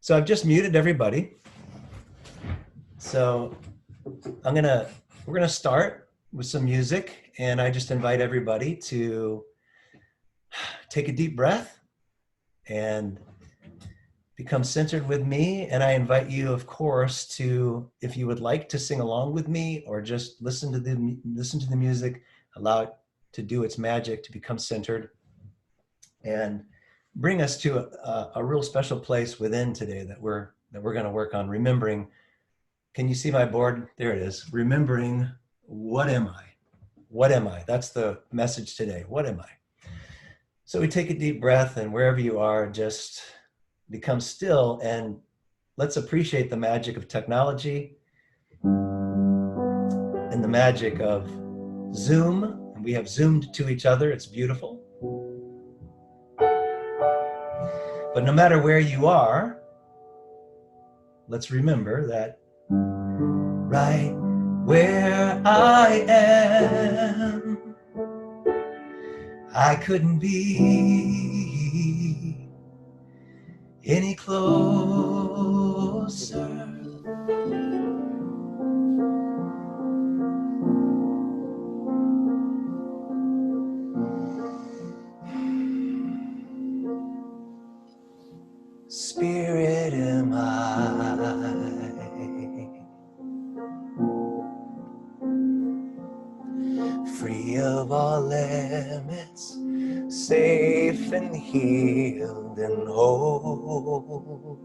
So I've just muted everybody. So we're gonna start with some music, and I just invite everybody to take a deep breath and become centered with me. And I invite you, of course, to, if you would like to sing along with me or just listen to the music, allow it to do its magic, to become centered and bring us to a real special place within today that we're going to work on remembering. Can you see my board? There it is. Remembering, what am I? What am I? That's the message today. What am I? So we take a deep breath, and wherever you are, just become still, and let's appreciate the magic of technology and the magic of Zoom. And we have Zoomed to each other. It's beautiful. But no matter where you are, let's remember that right where I am, I couldn't be any closer. Spirit am I, free of all limits, safe and healed and whole.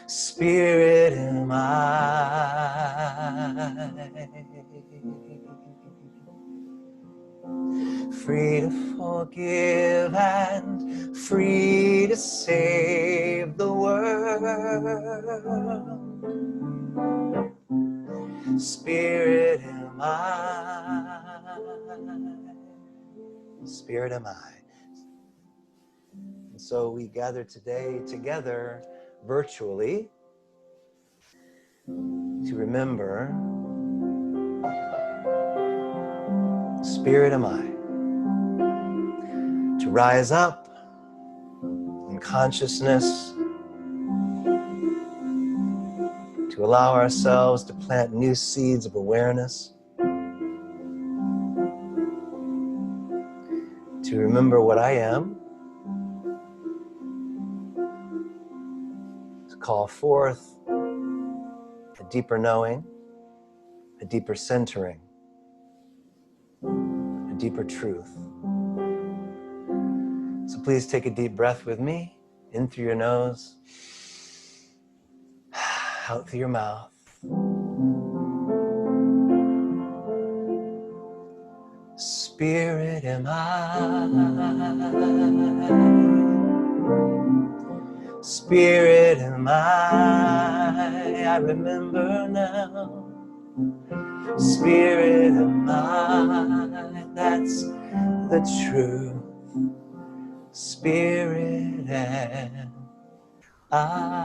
Spirit am I, free to forgive and free to save the world. Spirit am I, Spirit am I. And so we gather today together virtually to remember, Spirit am I, to rise up in consciousness, to allow ourselves to plant new seeds of awareness, to remember what I am, to call forth a deeper knowing, a deeper centering, a deeper truth. So please take a deep breath with me, in through your nose, out through your mouth. Spirit am I, Spirit am I remember now. Spirit am I, that's the truth. Spirit am I.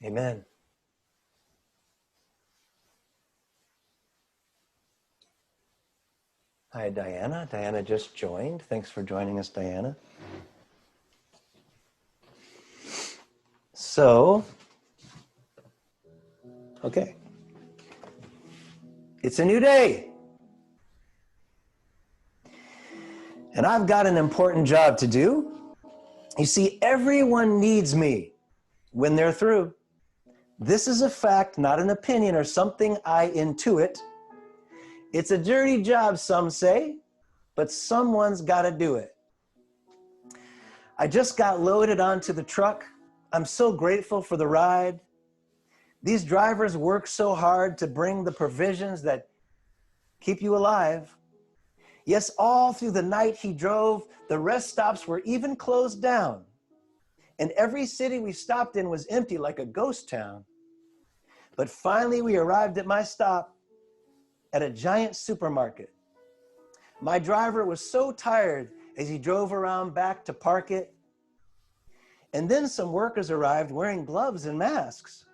Amen. Hi, Diana. Diana just joined. Thanks for joining us, Diana. So, okay. It's a new day. And I've got an important job to do. You see, everyone needs me when they're through. This is a fact, not an opinion or something I intuit. It's a dirty job, some say, but someone's got to do it. I just got loaded onto the truck. I'm so grateful for the ride. These drivers work so hard to bring the provisions that keep you alive. Yes, all through the night he drove. The rest stops were even closed down. And every city we stopped in was empty like a ghost town. But finally we arrived at my stop at a giant supermarket. My driver was so tired as he drove around back to park it. And then some workers arrived wearing gloves and masks.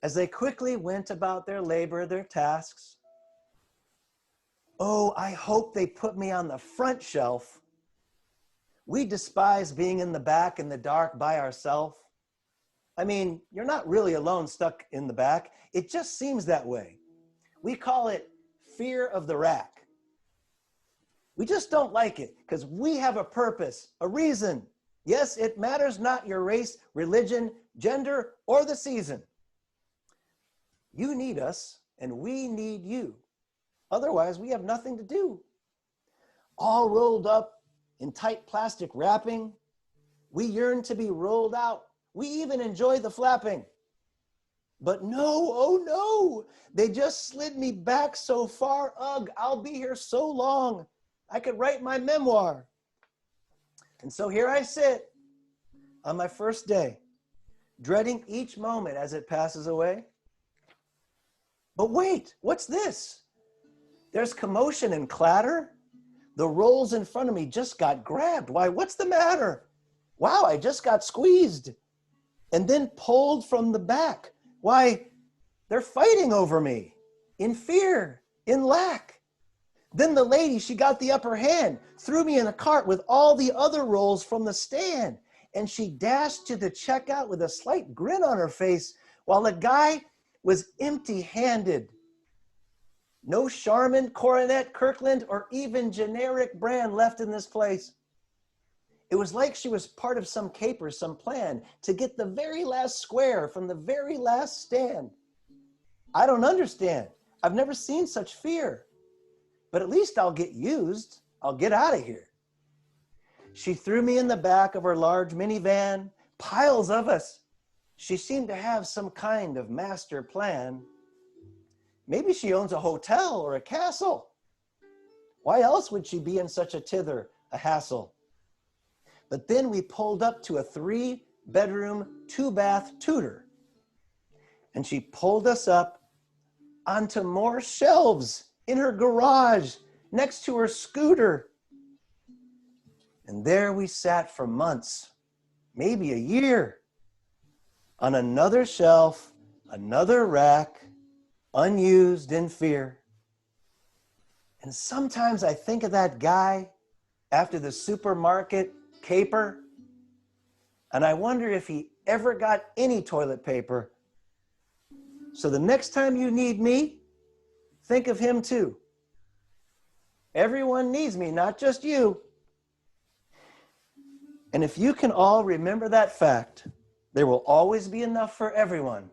as they quickly went about their labor, their tasks. Oh, I hope they put me on the front shelf. We despise being in the back in the dark by ourselves. I mean, you're not really alone stuck in the back. It just seems that way. We call it fear of the rack. We just don't like it because we have a purpose, a reason. Yes, it matters not your race, religion, gender, or the season. You need us and we need you. Otherwise, we have nothing to do. All rolled up in tight plastic wrapping. We yearn to be rolled out. We even enjoy the flapping. But no, oh no, they just slid me back so far. Ugh, I'll be here so long. I could write my memoir. And so here I sit on my first day, dreading each moment as it passes away. But wait, what's this? There's commotion and clatter. The rolls in front of me just got grabbed. Why, what's the matter? Wow, I just got squeezed and then pulled from the back. Why, they're fighting over me in fear, in lack. Then the lady, she got the upper hand, threw me in a cart with all the other rolls from the stand, and she dashed to the checkout with a slight grin on her face while the guy was empty-handed. No Charmin, Coronet, Kirkland, or even generic brand left in this place. It was like she was part of some caper, some plan to get the very last square from the very last stand. I don't understand. I've never seen such fear. But at least I'll get used. I'll get out of here. She threw me in the back of her large minivan, piles of us. She seemed to have some kind of master plan. Maybe she owns a hotel or a castle. Why else would she be in such a tither, a hassle? But then we pulled up to a 3-bedroom, 2-bath Tudor. And she pulled us up onto more shelves in her garage next to her scooter. And there we sat for months, maybe a year, on another shelf, another rack, unused in fear. And sometimes I think of that guy after the supermarket caper, and I wonder if he ever got any toilet paper. So the next time you need me, think of him too. Everyone needs me, not just you. And if you can all remember that fact, there will always be enough for everyone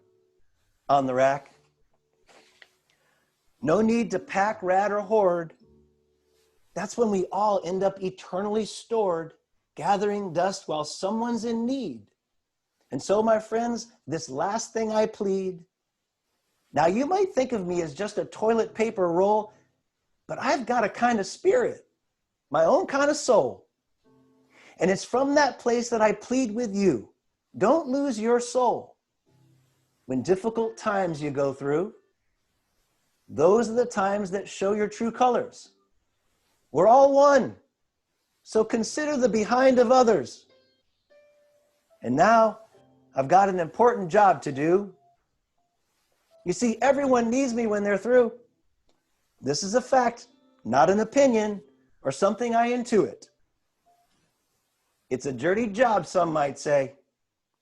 on the rack. No need to pack, rat, or hoard. That's when we all end up eternally stored, gathering dust while someone's in need. And so, my friends, this last thing I plead. Now, you might think of me as just a toilet paper roll, but I've got a kind of spirit, my own kind of soul. And it's from that place that I plead with you. Don't lose your soul. When difficult times you go through, those are the times that show your true colors. We're all one. So consider the behind of others. And now I've got an important job to do. You see, everyone needs me when they're through. This is a fact, not an opinion or something I intuit. It's a dirty job, some might say,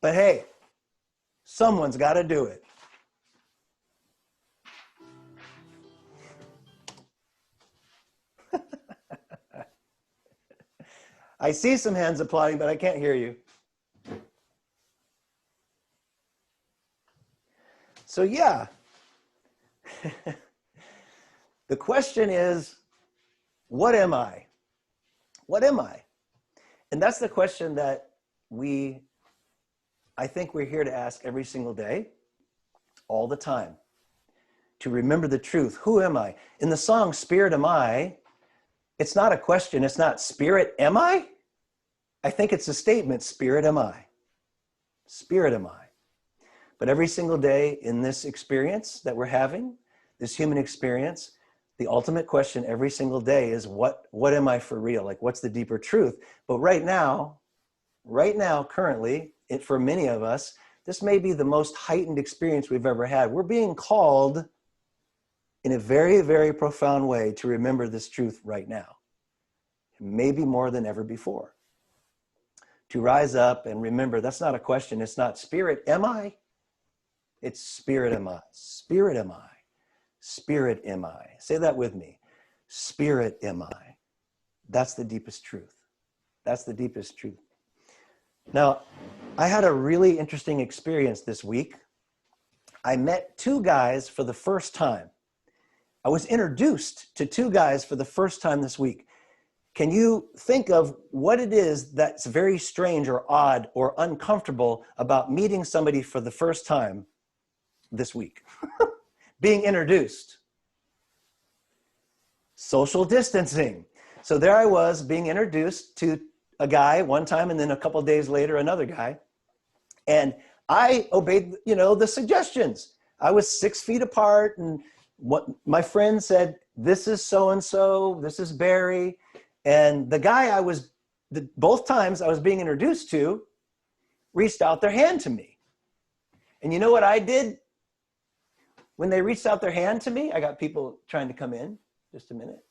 but hey, someone's got to do it. I see some hands applauding, but I can't hear you. So yeah, the question is, what am I? What am I? And that's the question that I think we're here to ask every single day, all the time, to remember the truth. Who am I? In the song, Spirit Am I, it's not a question. It's not Spirit Am I? I think it's a statement, Spirit Am I? Spirit Am I? But every single day in this experience that we're having, this human experience, the ultimate question every single day is what am I for real? Like, what's the deeper truth? But right now, currently, for many of us, This may be the most heightened experience we've ever had. We're being called in a very, very profound way to remember this truth right now, maybe more than ever before. To rise up and remember, that's not a question. It's not spirit, am I? It's spirit, am I? Spirit, am I? Spirit, am I? Say that with me. Spirit, am I? That's the deepest truth. That's the deepest truth. Now, I had a really interesting experience this week. I met two guys for the first time. I was introduced to two guys for the first time this week. Can you think of what it is that's very strange or odd or uncomfortable about meeting somebody for the first time this week? Being introduced. Social distancing. So there I was being introduced to a guy one time, and then a couple of days later, another guy. And I obeyed, the suggestions. I was 6 feet apart, and what my friend said, this is so-and-so, this is Barry. And the guy both times I was being introduced to, reached out their hand to me. And you know what I did? When they reached out their hand to me, I got people trying to come in, just a minute.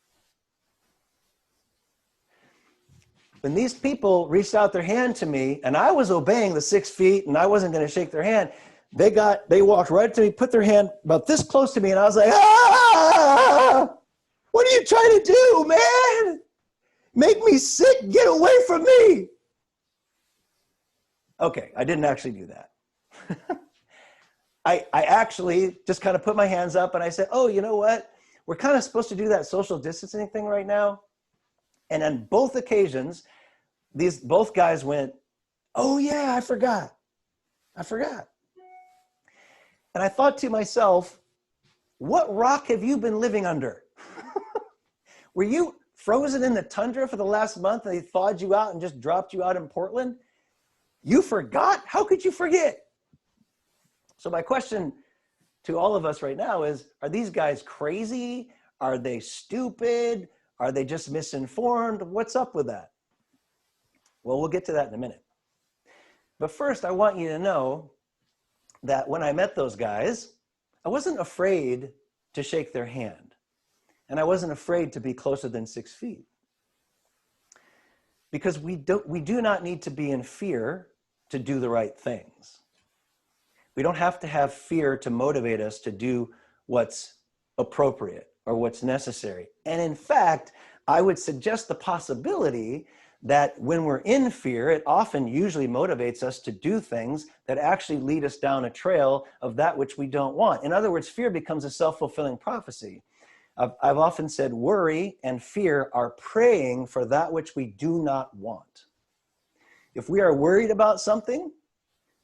When these people reached out their hand to me, and I was obeying the 6 feet, and I wasn't going to shake their hand, they walked right up to me, put their hand about this close to me, and I was like, ah! What are you trying to do, man? Make me sick, get away from me. Okay, I didn't actually do that. I actually just kind of put my hands up and I said, oh, you know what? We're kind of supposed to do that social distancing thing right now. And on both occasions, both guys went, oh yeah, I forgot. And I thought to myself, what rock have you been living under? Were you frozen in the tundra for the last month and they thawed you out and just dropped you out in Portland? You forgot? How could you forget? So my question to all of us right now is, are these guys crazy? Are they stupid? Are they just misinformed? What's up with that? Well, we'll get to that in a minute. But first, I want you to know that when I met those guys, I wasn't afraid to shake their hand. And I wasn't afraid to be closer than 6 feet. Because we do not need to be in fear to do the right things. We don't have to have fear to motivate us to do what's appropriate or what's necessary. And in fact, I would suggest the possibility that when we're in fear, it often usually motivates us to do things that actually lead us down a trail of that which we don't want. In other words, fear becomes a self-fulfilling prophecy. I've often said worry and fear are praying for that which we do not want. If we are worried about something,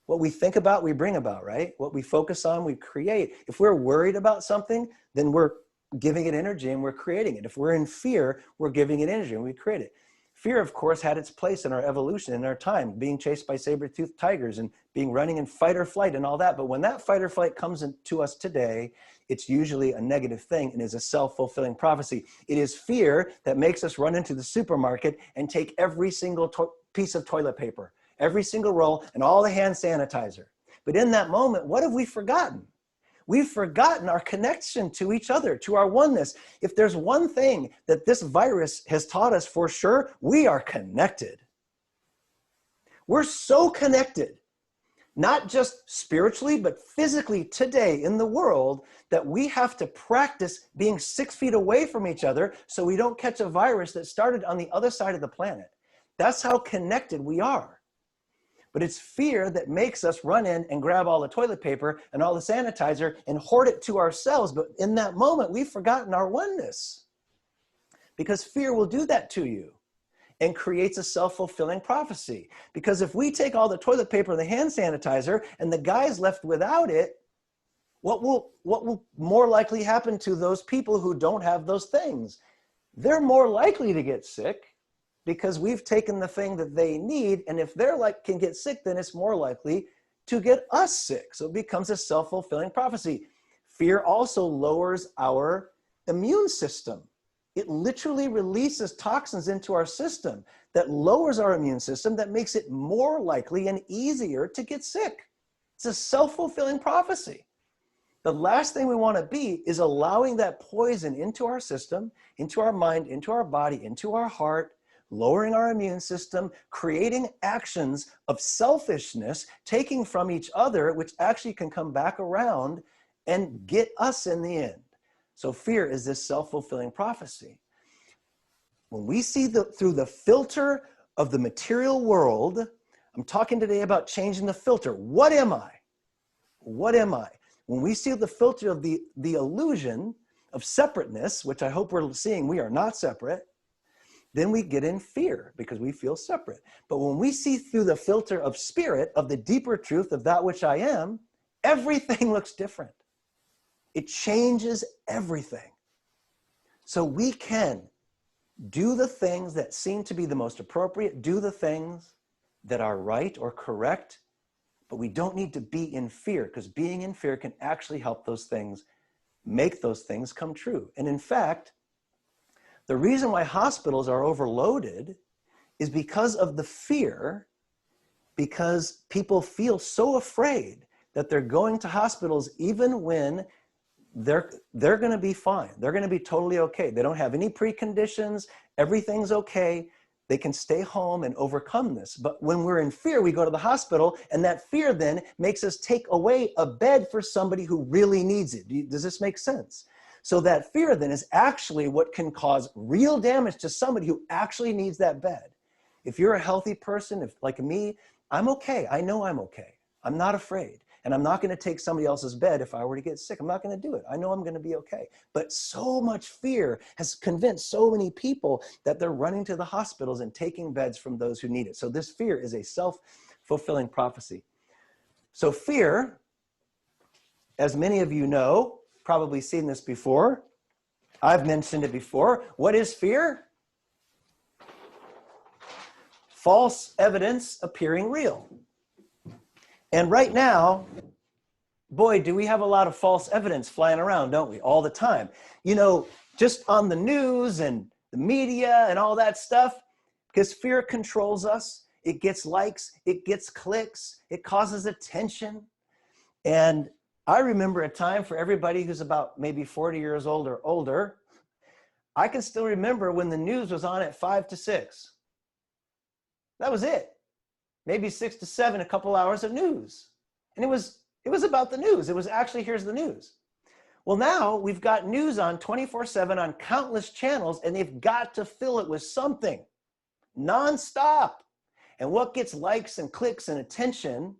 what we think about, we bring about, right? What we focus on, we create. If we're worried about something, then we're giving it energy and we're creating it. If we're in fear, we're giving it energy and we create it. Fear, of course, had its place in our evolution, in our time, being chased by saber-toothed tigers and running in fight or flight and all that. But when that fight or flight comes to us today, it's usually a negative thing and is a self-fulfilling prophecy. It is fear that makes us run into the supermarket and take every single piece of toilet paper, every single roll, and all the hand sanitizer. But in that moment, what have we forgotten? We've forgotten our connection to each other, to our oneness. If there's one thing that this virus has taught us for sure, we are connected. We're so connected, not just spiritually, but physically today in the world, that we have to practice being 6 feet away from each other so we don't catch a virus that started on the other side of the planet. That's how connected we are. But it's fear that makes us run in and grab all the toilet paper and all the sanitizer and hoard it to ourselves. But in that moment, we've forgotten our oneness. Because fear will do that to you and creates a self-fulfilling prophecy. Because if we take all the toilet paper and the hand sanitizer and the guy's left without it, what will more likely happen to those people who don't have those things? They're more likely to get sick, because we've taken the thing that they need, and if they're can get sick, then it's more likely to get us sick. So it becomes a self-fulfilling prophecy. Fear also lowers our immune system. It literally releases toxins into our system that lowers our immune system, that makes it more likely and easier to get sick. It's a self-fulfilling prophecy. The last thing we want to be is allowing that poison into our system, into our mind, into our body, into our heart, lowering our immune system, creating actions of selfishness, taking from each other, which actually can come back around and get us in the end. So fear is this self-fulfilling prophecy. When we see through the filter of the material world, I'm talking today about changing the filter. What am I? What am I? When we see the filter of the illusion of separateness, which I hope we're seeing we are not separate, then we get in fear because we feel separate. But when we see through the filter of spirit, of the deeper truth of that which I am, everything looks different. It changes everything. So we can do the things that seem to be the most appropriate, do the things that are right or correct, but we don't need to be in fear, because being in fear can actually help those things, make those things come true. And in fact, the reason why hospitals are overloaded is because of the fear, because people feel so afraid that they're going to hospitals even when they're going to be fine. They're going to be totally okay. They don't have any preconditions. Everything's okay. They can stay home and overcome this. But when we're in fear, we go to the hospital, and that fear then makes us take away a bed for somebody who really needs it. Does this make sense? So that fear then is actually what can cause real damage to somebody who actually needs that bed. If you're a healthy person, if like me, I'm okay. I know I'm okay. I'm not afraid. And I'm not going to take somebody else's bed if I were to get sick. I'm not going to do it. I know I'm going to be okay. But so much fear has convinced so many people that they're running to the hospitals and taking beds from those who need it. So this fear is a self-fulfilling prophecy. So fear, as many of you know, probably seen this before. I've mentioned it before. What is fear? False evidence appearing real. And right now, boy, do we have a lot of false evidence flying around, don't we? All the time. You know, just on the news and the media and all that stuff, because fear controls us. It gets likes, it gets clicks, it causes attention. And I remember a time, for everybody who's about maybe 40 years old or older, I can still remember when the news was on at 5 to 6. That was it. Maybe 6 to 7, a couple hours of news. And it was about the news. It was actually, here's the news. Well, now we've got news on 24/7 on countless channels, and they've got to fill it with something nonstop. And what gets likes and clicks and attention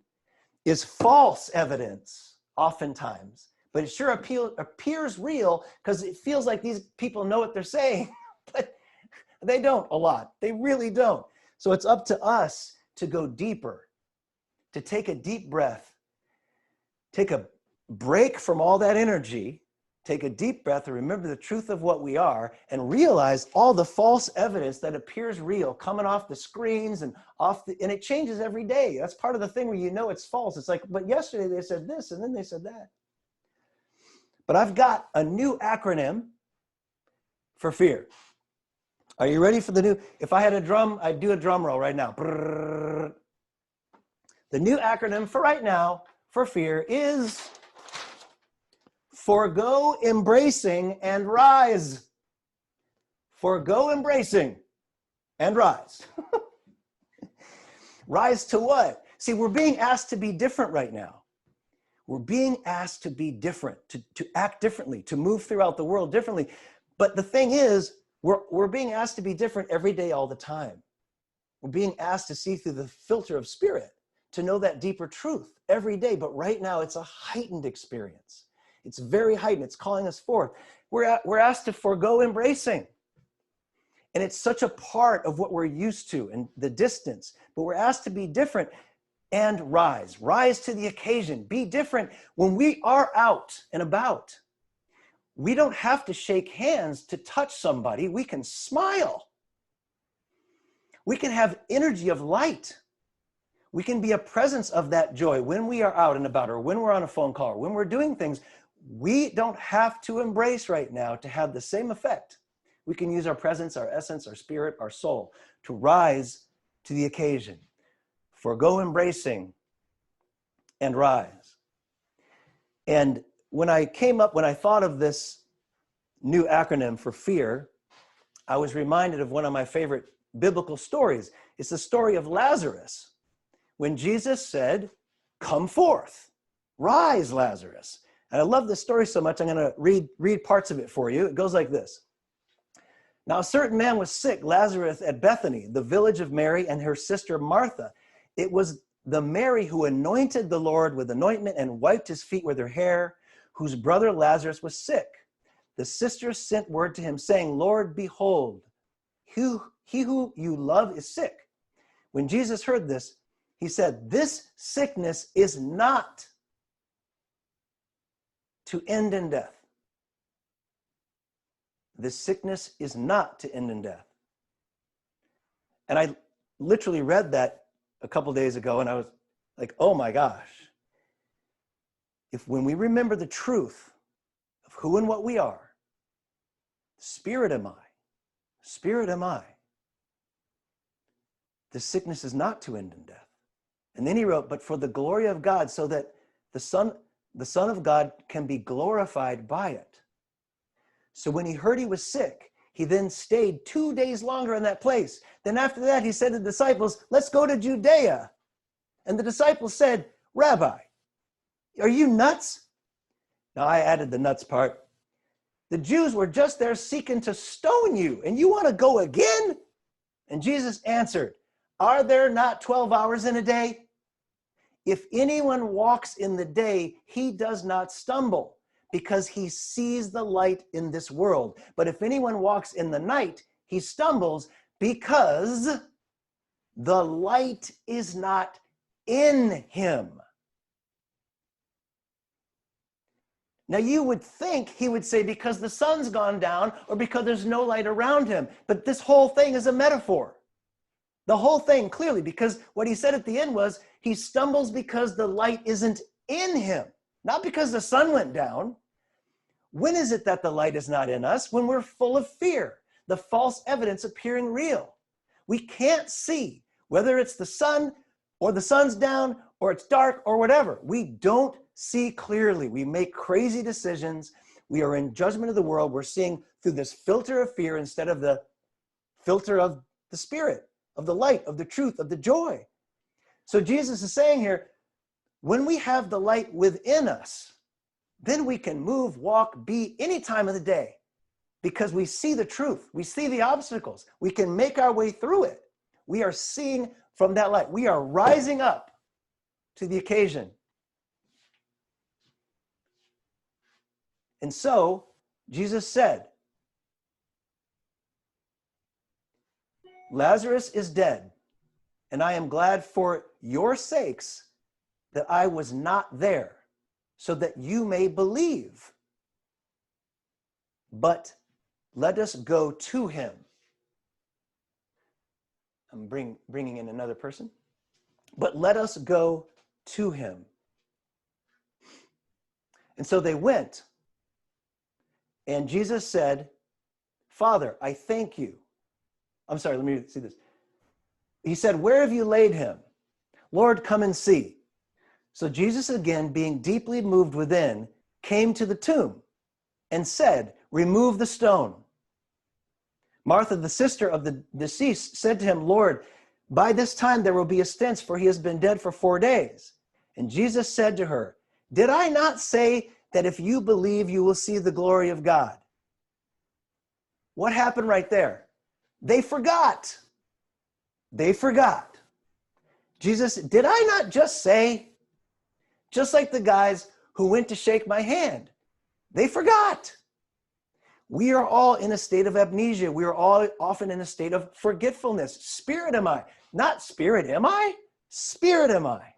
is false evidence oftentimes. But it sure appears real because it feels like these people know what they're saying, but they don't a lot. They really don't. So it's up to us to go deeper, to take a deep breath, take a break from all that energy, take a deep breath and remember the truth of what we are, and realize all the false evidence that appears real coming off the screens and and it changes every day. That's part of the thing where you know it's false. It's like, but yesterday they said this and then they said that. But I've got a new acronym for fear. Are you ready for the new? If I had a drum, I'd do a drum roll right now. The new acronym for right now for fear is forgo embracing and rise. Forgo embracing and rise. Rise to what? See, we're being asked to be different right now. We're being asked to be different, to act differently, to move throughout the world differently. But the thing is, we're being asked to be different every day, all the time. We're being asked to see through the filter of spirit, to know that deeper truth every day. But right now, it's a heightened experience. It's very heightened. It's calling us forth. We're asked to forgo embracing. And it's such a part of what we're used to and the distance. But we're asked to be different and rise. Rise to the occasion. Be different. When we are out and about, we don't have to shake hands to touch somebody. We can smile. We can have energy of light. We can be a presence of that joy when we are out and about, or when we're on a phone call, or when we're doing things. We don't have to embrace right now to have the same effect. We can use our presence, our essence, our spirit, our soul to rise to the occasion. Forgo embracing and rise. And when I thought of this new acronym for fear, I was reminded of one of my favorite biblical stories. It's the story of Lazarus. When Jesus said, "Come forth, rise, Lazarus." And I love this story so much, I'm going to read parts of it for you. It goes like this. Now, a certain man was sick, Lazarus at Bethany, the village of Mary and her sister Martha. It was the Mary who anointed the Lord with anointment and wiped his feet with her hair, whose brother Lazarus was sick. The sisters sent word to him, saying, "Lord, behold, he who you love is sick." When Jesus heard this, he said, "This sickness is not to end in death." This sickness is not to end in death. And I literally read that a couple days ago, and I was like, oh my gosh. When we remember the truth of who and what we are, spirit am I. This sickness is not to end in death. And then he wrote, but for the glory of God, so that the Son of God can be glorified by it. So when he heard he was sick, he then stayed 2 days longer in that place. Then after that, he said to the disciples, "Let's go to Judea." And the disciples said, "Rabbi, are you nuts?" Now I added the nuts part. "The Jews were just there seeking to stone you, and you want to go again?" And Jesus answered, "Are there not 12 hours in a day? If anyone walks in the day, he does not stumble, because he sees the light in this world. But if anyone walks in the night, he stumbles because the light is not in him." Now you would think he would say because the sun's gone down or because there's no light around him. But this whole thing is a metaphor. The whole thing clearly, because what he said at the end was he stumbles because the light isn't in him, not because the sun went down. When is it that the light is not in us? When we're full of fear, the false evidence appearing real. We can't see whether it's the sun or the sun's down or it's dark or whatever. We don't see clearly. We make crazy decisions. We are in judgment of the world. We're seeing through this filter of fear instead of the filter of the spirit, of the light, of the truth, of the joy. So Jesus is saying here, when we have the light within us, then we can move, walk, be any time of the day because we see the truth. We see the obstacles. We can make our way through it. We are seeing from that light. We are rising up to the occasion. And so Jesus said, "Lazarus is dead, and I am glad for your sakes that I was not there, so that you may believe. But let us go to him." I'm bringing in another person. "But let us go to him." And so they went. And Jesus said, "Father, I thank you." I'm sorry, let me see this. He said, "Where have you laid him? Lord, come and see." So Jesus, again, being deeply moved within, came to the tomb and said, "Remove the stone." Martha, the sister of the deceased, said to him, "Lord, by this time there will be a stench, for he has been dead for 4 days." And Jesus said to her, "Did I not say that if you believe, you will see the glory of God?" What happened right there? They forgot. They forgot. Jesus, did I not just say? Just like the guys who went to shake my hand. They forgot. We are all in a state of amnesia. We are all often in a state of forgetfulness. Spirit am I. Not spirit am I. Spirit am I.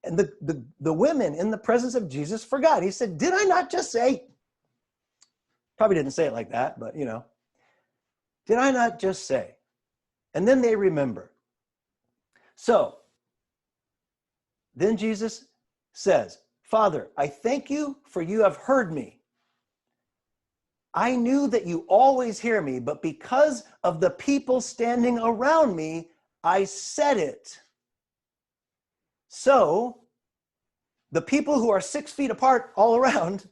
And the women in the presence of Jesus forgot. He said, did I not just say? Probably didn't say it like that, but you know. Did I not just say? And then they remember. So, then Jesus says, "Father, I thank you for you have heard me. I knew that you always hear me, but because of the people standing around me, I said it. So the people who are 6 feet apart all around,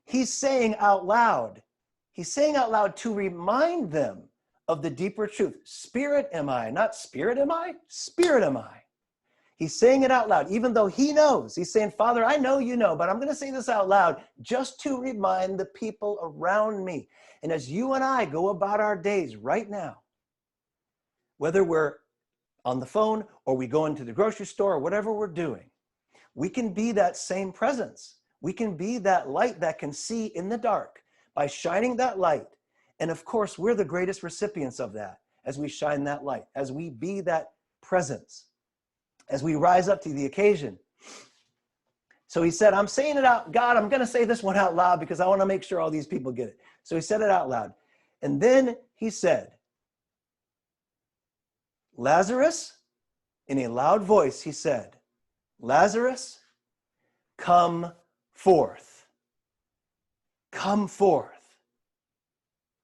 he's saying out loud. He's saying out loud to remind them of the deeper truth. Spirit am I, not spirit am I, spirit am I. He's saying it out loud, even though he knows. He's saying, Father, I know you know, but I'm going to say this out loud just to remind the people around me. And as you and I go about our days right now, whether we're on the phone or we go into the grocery store or whatever we're doing, we can be that same presence. We can be that light that can see in the dark by shining that light. And of course, we're the greatest recipients of that as we shine that light, as we be that presence, as we rise up to the occasion. So he said, I'm saying it out, God, I'm going to say this one out loud because I want to make sure all these people get it. So he said it out loud. And then he said, Lazarus, in a loud voice, he said, Lazarus, come forth. Come forth.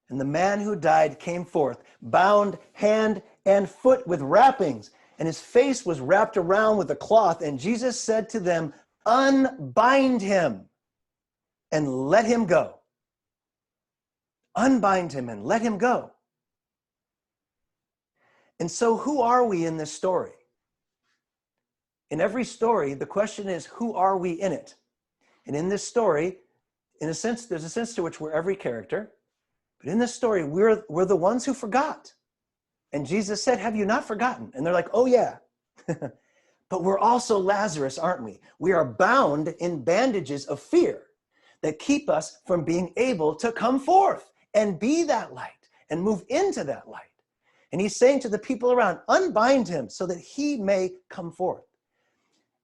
And the man who died came forth, bound hand and foot with wrappings, and his face was wrapped around with a cloth. And Jesus said to them, unbind him and let him go. Unbind him and let him go. And so who are we in this story? In every story, the question is, who are we in it? And in this story, in a sense, there's a sense to which we're every character. But in this story, we're the ones who forgot. And Jesus said, have you not forgotten? And they're like, oh yeah. But we're also Lazarus, aren't we? We are bound in bandages of fear that keep us from being able to come forth and be that light and move into that light. And he's saying to the people around, unbind him so that he may come forth.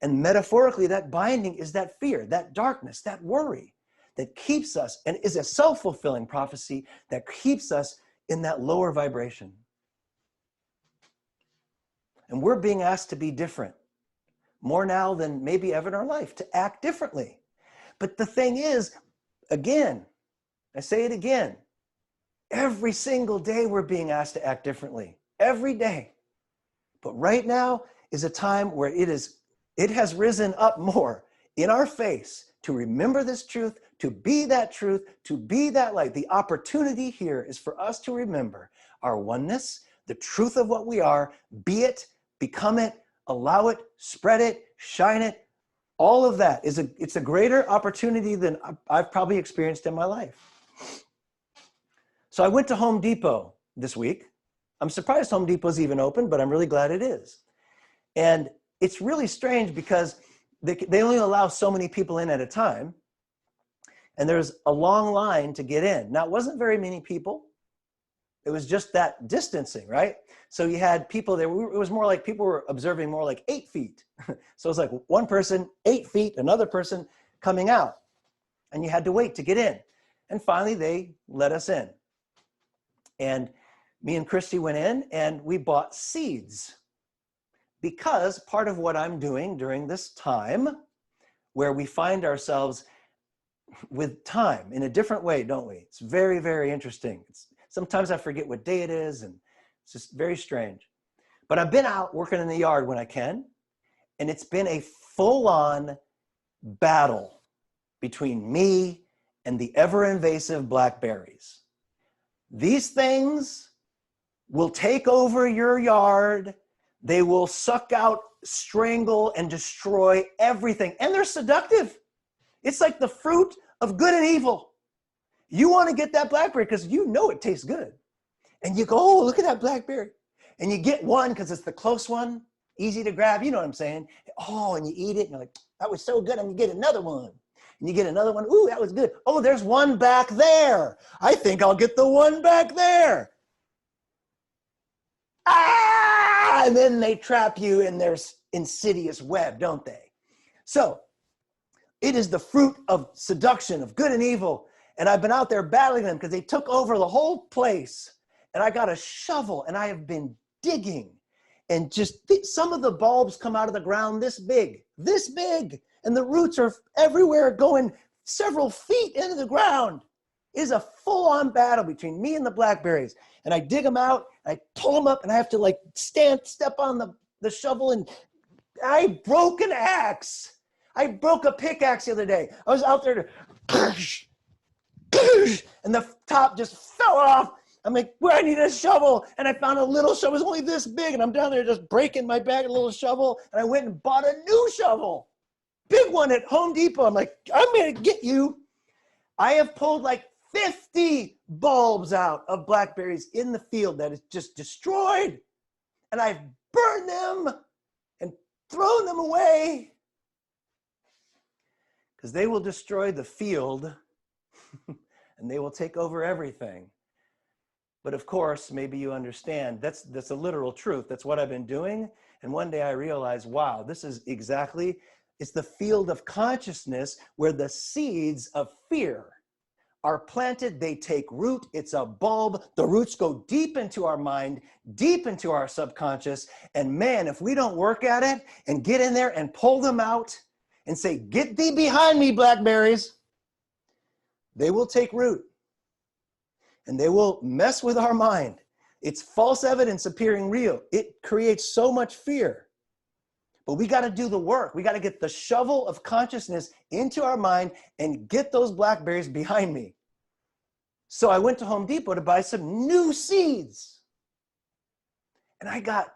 And metaphorically, that binding is that fear, that darkness, that worry that keeps us, and is a self-fulfilling prophecy that keeps us in that lower vibration. And we're being asked to be different, more now than maybe ever in our life, to act differently. But the thing is, again, I say it again, every single day we're being asked to act differently, every day. But right now is a time where it has risen up more in our face to remember this truth, to be that truth, to be that light. The opportunity here is for us to remember our oneness, the truth of what we are, be it, become it, allow it, spread it, shine it. All of that it's a greater opportunity than I've probably experienced in my life. So I went to Home Depot this week. I'm surprised Home Depot's even open, but I'm really glad it is. And it's really strange because they only allow so many people in at a time. And there's a long line to get in. Now, it wasn't very many people. It was just that distancing, right? So you had people there. It was more like people were observing more like 8 feet. So it's like one person, 8 feet, another person coming out. And you had to wait to get in. And finally, they let us in. And me and Christy went in and we bought seeds. Because part of what I'm doing during this time, where we find ourselves with time in a different way, don't we? It's very, very interesting. Sometimes I forget what day it is, and it's just very strange. But I've been out working in the yard when I can, and it's been a full-on battle between me and the ever-invasive blackberries. These things will take over your yard. They will suck out, strangle, and destroy everything. And they're seductive. It's like the fruit of good and evil. You want to get that blackberry because you know it tastes good. And you go, oh, look at that blackberry. And you get one because it's the close one, easy to grab. You know what I'm saying? Oh, and you eat it and you're like, that was so good. And you get another one. And you get another one. Ooh, that was good. Oh, there's one back there. I think I'll get the one back there. Ah! And then they trap you in their insidious web, don't they? So it is the fruit of seduction, of good and evil. And I've been out there battling them because they took over the whole place. And I got a shovel and I have been digging. And just some of the bulbs come out of the ground this big. And the roots are everywhere going several feet into the ground. It is a full-on battle between me and the blackberries. And I dig them out, I pull them up, and I have to like step on the shovel, and I broke an axe. I broke a pickaxe the other day. I was out there to, and the top just fell off. I'm like, well, I need a shovel. And I found a little shovel. It was only this big. And I'm down there just breaking my back, a little shovel. And I went and bought a new shovel. Big one at Home Depot. I'm like, I'm going to get you. I have pulled like 50 bulbs out of blackberries in the field that is just destroyed. And I've burned them and thrown them away because they will destroy the field and they will take over everything. But of course, maybe you understand, that's a literal truth. That's what I've been doing. And one day I realized, wow, this is exactly, it's the field of consciousness where the seeds of fear are planted, they take root, it's a bulb, the roots go deep into our mind, deep into our subconscious, and man, if we don't work at it and get in there and pull them out and say, get thee behind me, blackberries, they will take root and they will mess with our mind. It's false evidence appearing real. It creates so much fear. But we got to do the work. We got to get the shovel of consciousness into our mind and get those blackberries behind me. So I went to Home Depot to buy some new seeds. And I got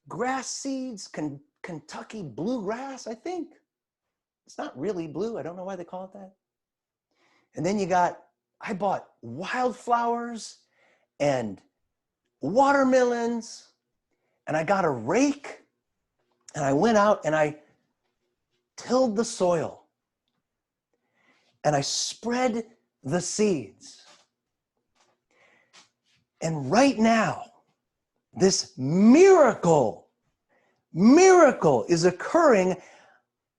grass seeds, Kentucky bluegrass, I think. It's not really blue. I don't know why they call it that. And then I bought wildflowers and watermelons, and I got a rake. And I went out and I tilled the soil and I spread the seeds. And right now, this miracle is occurring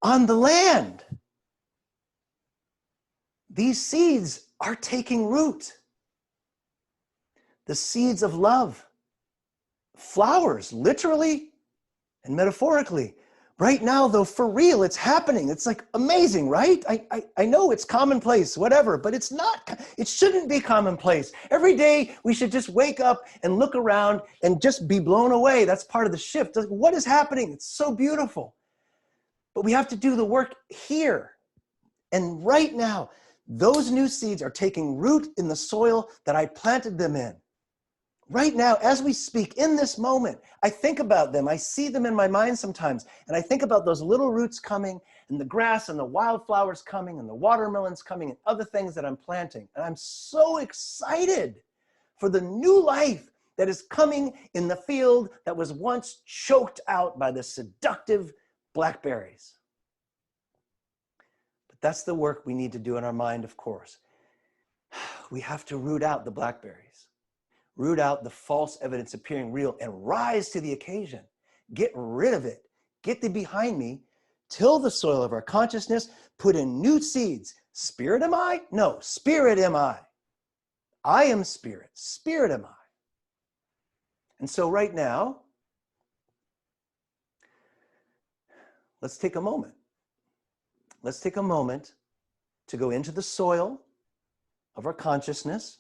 on the land. These seeds are taking root. The seeds of love, flowers, literally and metaphorically. Right now, though, for real, it's happening. It's like amazing, right? I know it's commonplace, whatever, but it's not, it shouldn't be commonplace. Every day, we should just wake up and look around and just be blown away. That's part of the shift. What is happening? It's so beautiful. But we have to do the work here. And right now, those new seeds are taking root in the soil that I planted them in. Right now, as we speak, in this moment, I think about them. I see them in my mind sometimes. And I think about those little roots coming and the grass and the wildflowers coming and the watermelons coming and other things that I'm planting. And I'm so excited for the new life that is coming in the field that was once choked out by the seductive blackberries. But that's the work we need to do in our mind, of course. We have to root out the blackberries. Root out the false evidence appearing real and rise to the occasion. Get rid of it. Get thee behind me. Till the soil of our consciousness. Put in new seeds. Spirit am I? No, spirit am I. I am spirit. Spirit am I. And so right now, let's take a moment. Let's take a moment to go into the soil of our consciousness.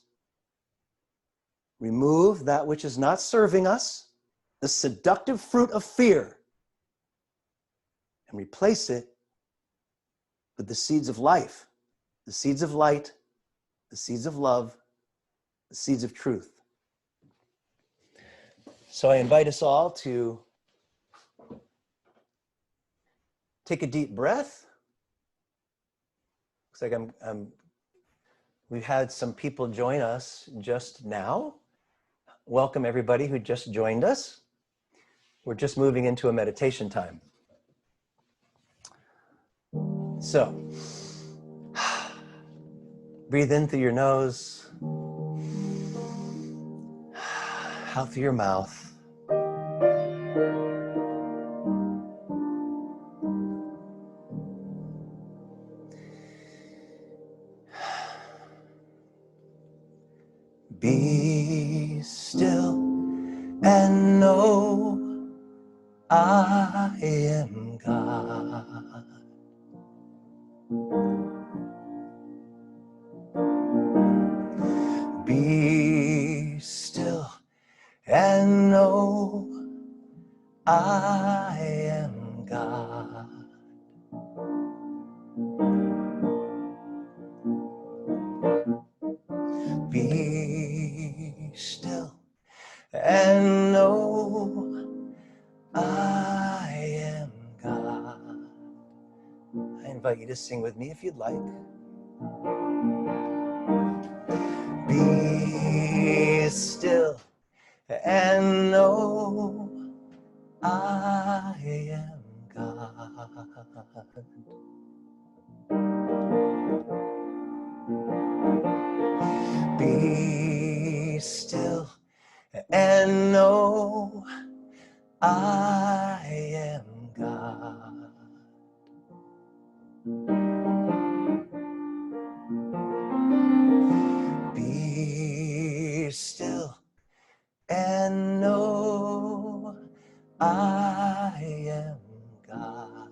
Remove that which is not serving us, the seductive fruit of fear, and replace it with the seeds of life, the seeds of light, the seeds of love, the seeds of truth. So I invite us all to take a deep breath. Looks like we've had some people join us just now. Welcome everybody who just joined us. We're just moving into a meditation time. So, breathe in through your nose, out through your mouth. Be still and know I am God. Be still and know I am God. you to sing with me if you'd like. Be still and know I am God. Be still and know I am God. Be still and know I am God.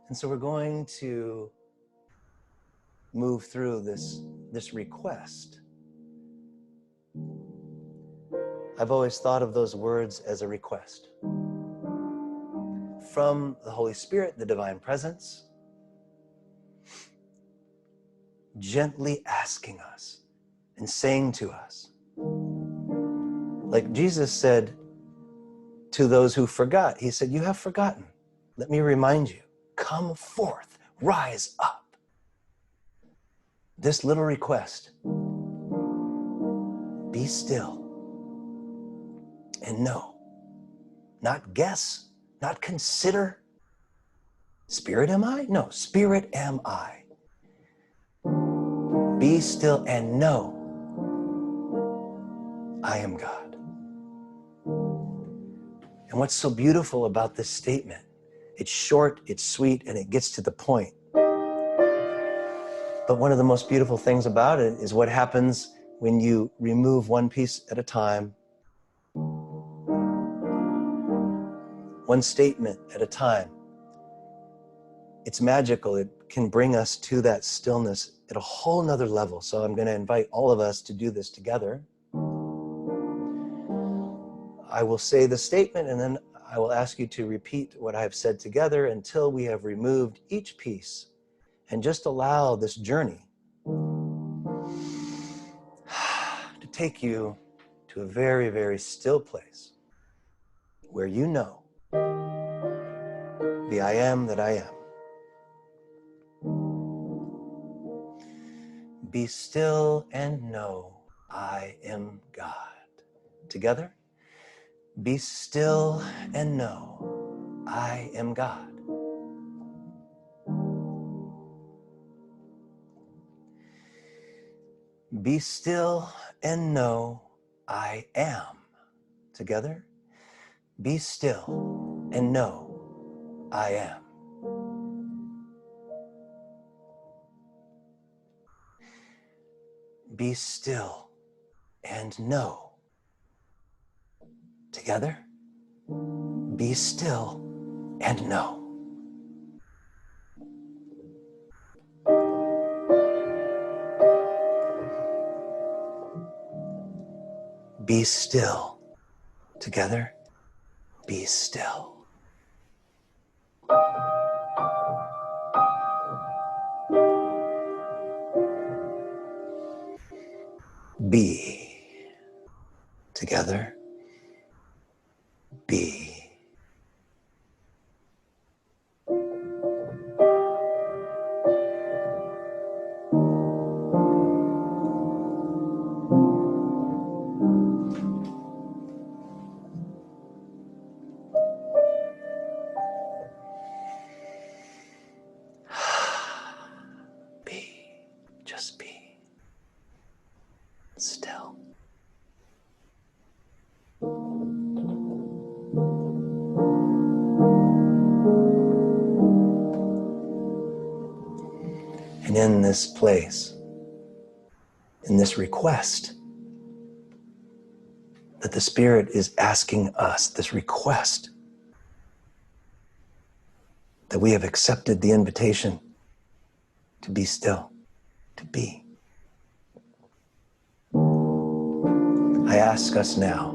And so we're going to move through this request. I've always thought of those words as a request from the Holy Spirit, the divine presence, gently asking us and saying to us, like Jesus said to those who forgot, he said, you have forgotten. Let me remind you, come forth, rise up. This little request, be still and know, not guess, not consider. Spirit am I? No, spirit am I. Be still and know I am God. And what's so beautiful about this statement, it's short, it's sweet, and it gets to the point. But one of the most beautiful things about it is what happens when you remove one piece at a time, one statement at a time. It's magical. It can bring us to that stillness at a whole nother level. So I'm going to invite all of us to do this together. I will say the statement and then I will ask you to repeat what I've said together until we have removed each piece and just allow this journey to take you to a very, very still place where you know the I am that I am. Be still and know I am God. Together, be still and know I am God. Be still and know I am. Together, be still and know I am. Be still and know. Together, be still and know. Be still. Together, be still. Be. Together, be. Be. Just be. Still. And in this place, in this request that the Spirit is asking us, this request that we have accepted the invitation to be still, to be. I ask us now,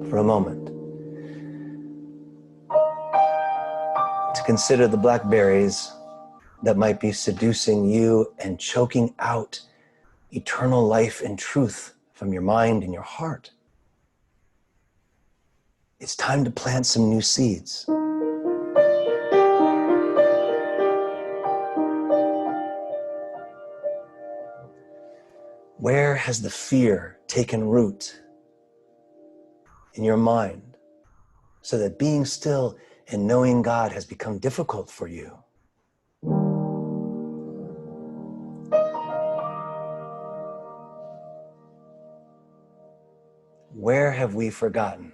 for a moment, to consider the blackberries that might be seducing you and choking out eternal life and truth from your mind and your heart. It's time to plant some new seeds. Where has the fear taken root in your mind so that being still and knowing God has become difficult for you? Where have we forgotten?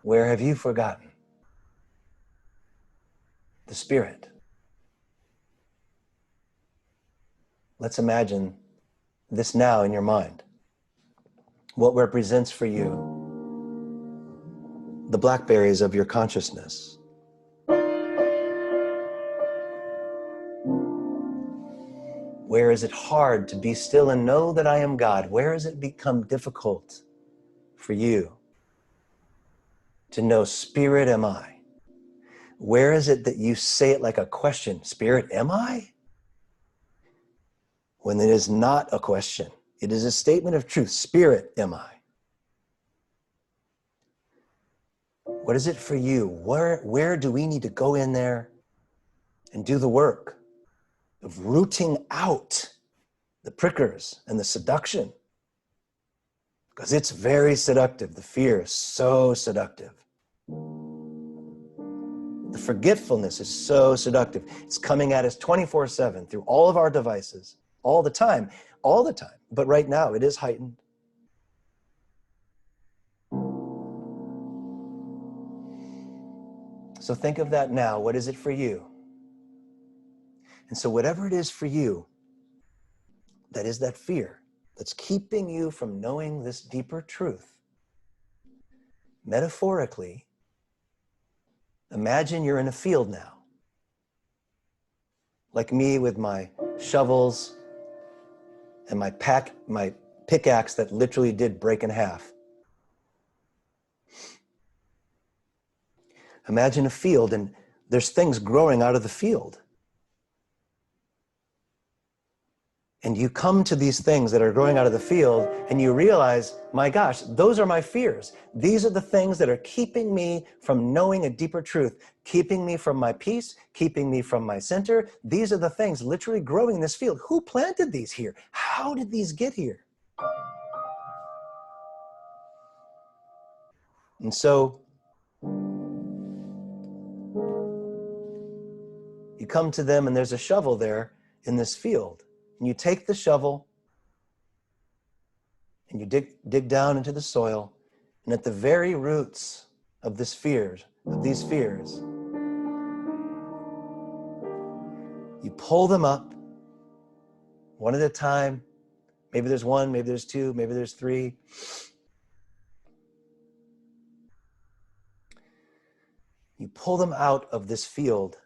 Where have you forgotten the Spirit? Let's imagine this now in your mind. What represents for you the blackberries of your consciousness? Where is it hard to be still and know that I am God? Where has it become difficult for you to know, Spirit, am I? Where is it that you say it like a question, Spirit, am I? When it is not a question, it is a statement of truth, Spirit, am I? What is it for you? Where do we need to go in there and do the work of rooting out the prickers and the seduction? Because it's very seductive. The fear is so seductive. The forgetfulness is so seductive. It's coming at us 24/7 through all of our devices, all the time. But right now it is heightened. So think of that now. What is it for you? And so whatever it is for you, that is that fear that's keeping you from knowing this deeper truth. Metaphorically, imagine you're in a field now. Like me with my shovels and my pickaxe that literally did break in half. Imagine a field and there's things growing out of the field. And you come to these things that are growing out of the field and you realize, my gosh, those are my fears. These are the things that are keeping me from knowing a deeper truth, keeping me from my peace, keeping me from my center. These are the things literally growing in this field. Who planted these here? How did these get here? And so you come to them and there's a shovel there in this field. And you take the shovel and you dig down into the soil, and at the very roots of these fears, you pull them up one at a time. Maybe there's one, maybe there's two, maybe there's three. You pull them out of this field.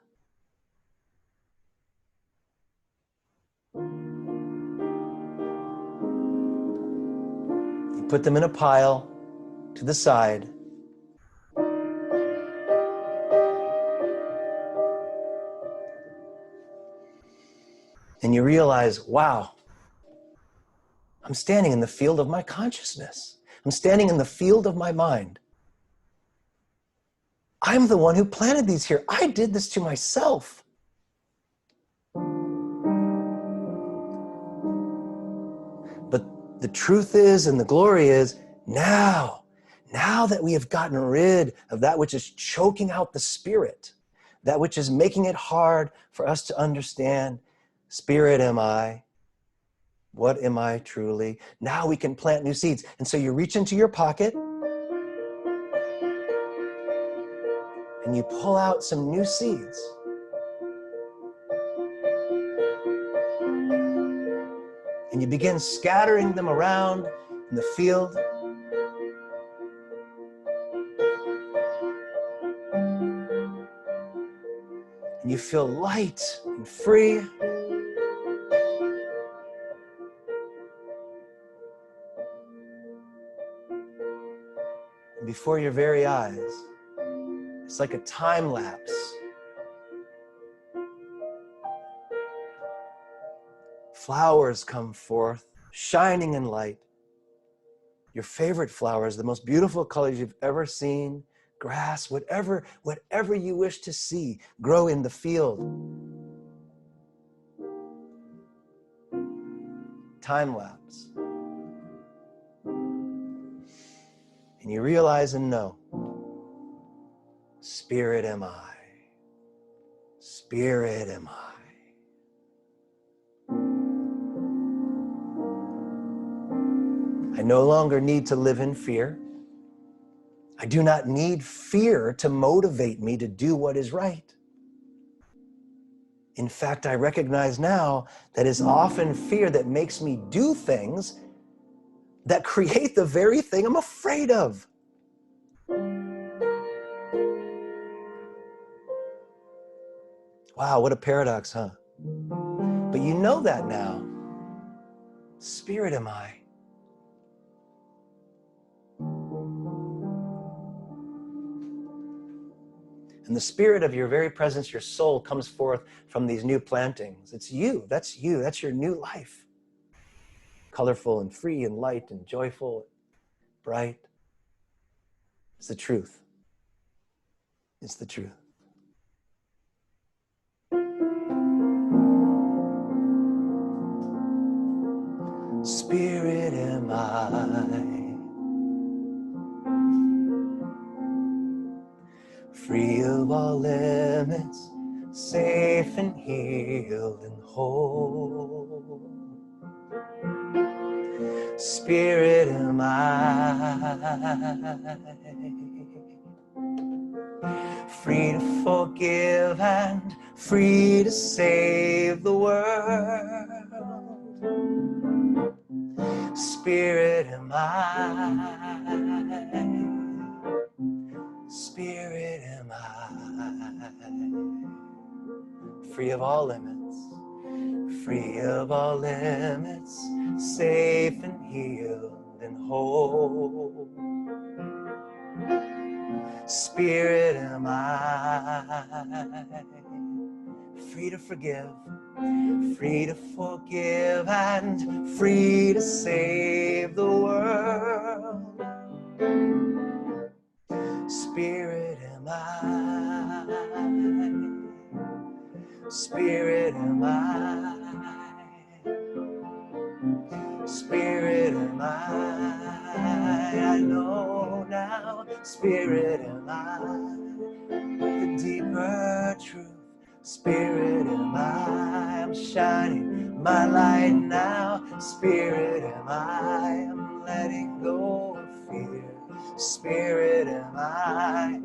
You put them in a pile to the side. And you realize, wow, I'm standing in the field of my consciousness. I'm standing in the field of my mind. I'm the one who planted these here. I did this to myself. But the truth is, and the glory is, now that we have gotten rid of that which is choking out the Spirit, that which is making it hard for us to understand, Spirit am I? What am I truly? Now we can plant new seeds. And so you reach into your pocket and you pull out some new seeds. And you begin scattering them around in the field. And you feel light and free. And before your very eyes, it's like a time lapse. Flowers come forth, shining in light. Your favorite flowers, the most beautiful colors you've ever seen, grass, whatever you wish to see grow in the field. Time lapse. And you realize and know, Spirit am I. Spirit am I. I no longer need to live in fear. I do not need fear to motivate me to do what is right. In fact, I recognize now that it's often fear that makes me do things that create the very thing I'm afraid of. Wow, what a paradox, huh? But you know that now. Spirit am I. And the spirit of your very presence, your soul, comes forth from these new plantings. It's you. That's your new life. Colorful and free and light and joyful, bright. It's the truth. It's the truth. Spirit am I. Free of all limits, safe and healed and whole. Spirit am I. Free to forgive and free to save the world. Spirit am I. Spirit am I, free of all limits, free of all limits, safe and healed and whole. Spirit am I, free to forgive, free to forgive and free to save the world. Spirit am I, Spirit am I, Spirit am I know now, Spirit am I, the deeper truth, Spirit am I'm shining my light now, Spirit am I'm letting go of fear. Spirit am I,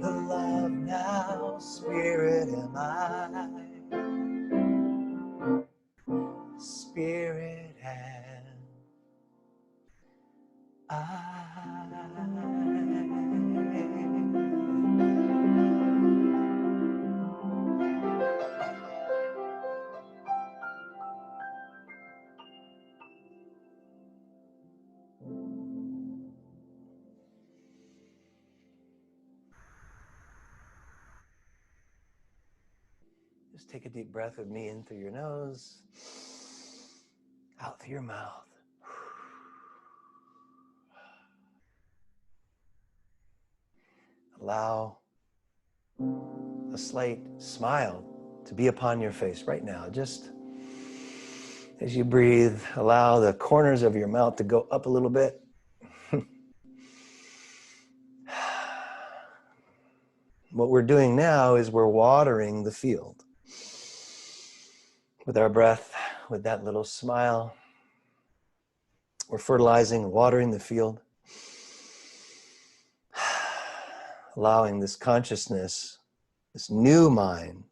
the love now, Spirit am I, Spirit am I. Just take a deep breath with me in through your nose, out through your mouth. Allow a slight smile to be upon your face right now. Just as you breathe, allow the corners of your mouth to go up a little bit. What we're doing now is we're watering the field. With our breath, with that little smile, we're fertilizing, watering the field. Allowing this consciousness, this new mind,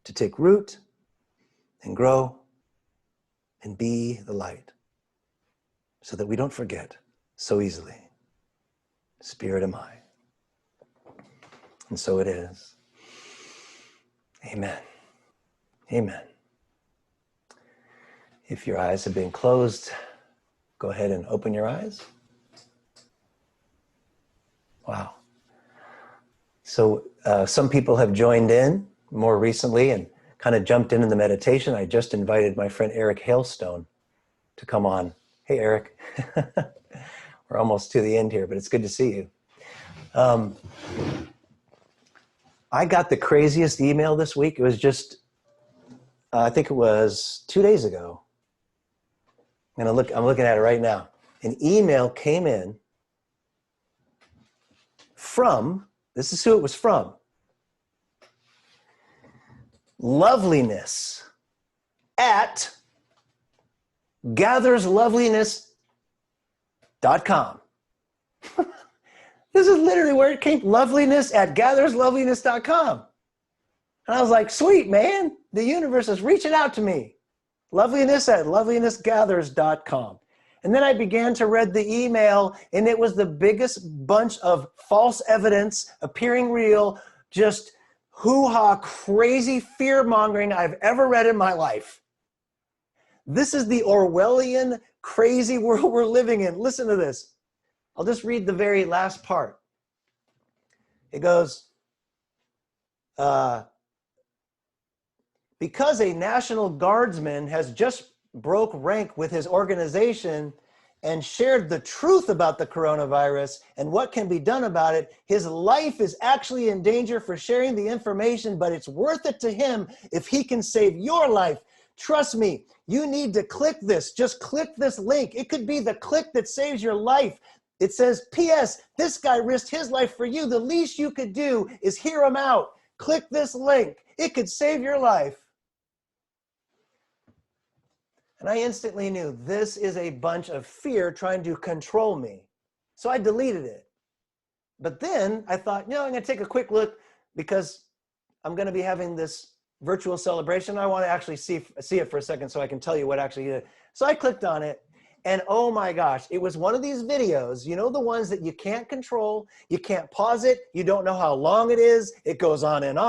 to take root and grow and be the light, so that we don't forget so easily. Spirit am I. And so it is. Amen. Amen. If your eyes have been closed, go ahead and open your eyes. Wow. So some people have joined in more recently and kind of jumped into the meditation. I just invited my friend Eric Hailstone to come on. Hey, Eric. We're almost to the end here, but it's good to see you. I got the craziest email this week. It was just, I think it was 2 days ago. I'm looking at it right now. An email came in from, this is who it was from, Loveliness at gathersloveliness.com. This is literally where it came, loveliness at gathersloveliness.com. And I was like, sweet, man, the universe is reaching out to me. Loveliness at lovelinessgathers.com. And then I began to read the email, and it was the biggest bunch of false evidence appearing real, just hoo-ha, crazy fear-mongering I've ever read in my life. This is the Orwellian, crazy world we're living in. Listen to this. I'll just read the very last part. It goes, because a National Guardsman has just broke rank with his organization and shared the truth about the coronavirus and what can be done about it, his life is actually in danger for sharing the information, but it's worth it to him if he can save your life. Trust me, you need to click this. Just click this link. It could be the click that saves your life. It says, P.S. This guy risked his life for you. The least you could do is hear him out. Click this link. It could save your life. And I instantly knew this is a bunch of fear trying to control me. So I deleted it. But then I thought, I'm going to take a quick look because I'm going to be having this virtual celebration. I want to actually see it for a second so I can tell you what actually is. So I clicked on it, and oh my gosh, it was one of these videos, the ones that you can't control, you can't pause it, you don't know how long it is, it goes on, and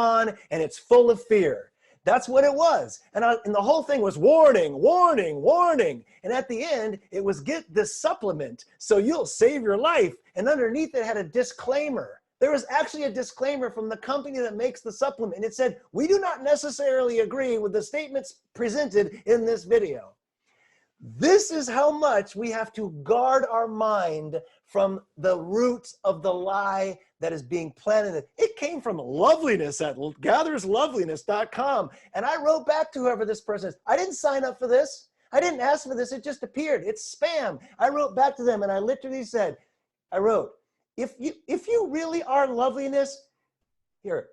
it's full of fear. That's what it was. And the whole thing was warning, warning, warning. And at the end, it was get this supplement so you'll save your life. And underneath it had a disclaimer. There was actually a disclaimer from the company that makes the supplement. It said, we do not necessarily agree with the statements presented in this video. This is how much we have to guard our mind from the roots of the lie that is being planted. It came from Loveliness at gathersloveliness.com. And I wrote back to whoever this person is. I didn't sign up for this. I didn't ask for this. It just appeared. It's spam. I wrote back to them and I literally said, if you really are loveliness, here,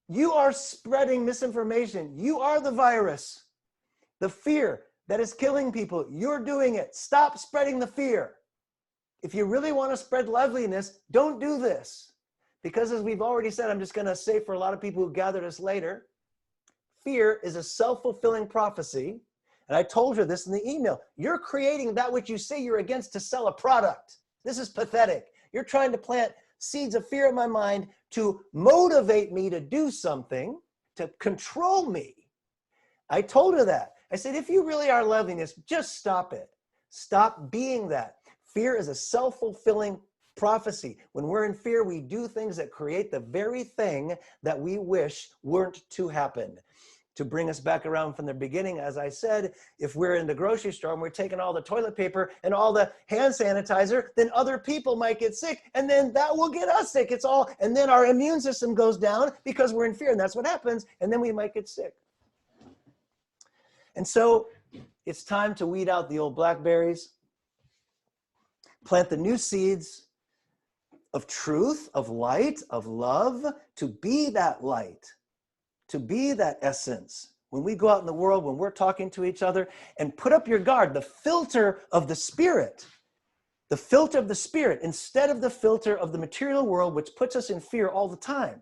you are spreading misinformation. You are the virus, the fear that is killing people. You're doing it. Stop spreading the fear. If you really want to spread loveliness, don't do this. Because as we've already said, I'm just going to say for a lot of people who gathered us later, fear is a self-fulfilling prophecy. And I told her this in the email. You're creating that which you say you're against to sell a product. This is pathetic. You're trying to plant seeds of fear in my mind to motivate me to do something, to control me. I told her that. I said, if you really are loveliness, just stop it. Stop being that. Fear is a self-fulfilling prophecy. When we're in fear, we do things that create the very thing that we wish weren't to happen. To bring us back around from the beginning, as I said, if we're in the grocery store and we're taking all the toilet paper and all the hand sanitizer, then other people might get sick, and then that will get us sick. And then our immune system goes down because we're in fear, and that's what happens, and then we might get sick. And so it's time to weed out the old blackberries, plant the new seeds of truth, of light, of love, to be that light, to be that essence. When we go out in the world, when we're talking to each other, and put up your guard, the filter of the spirit, instead of the filter of the material world, which puts us in fear all the time.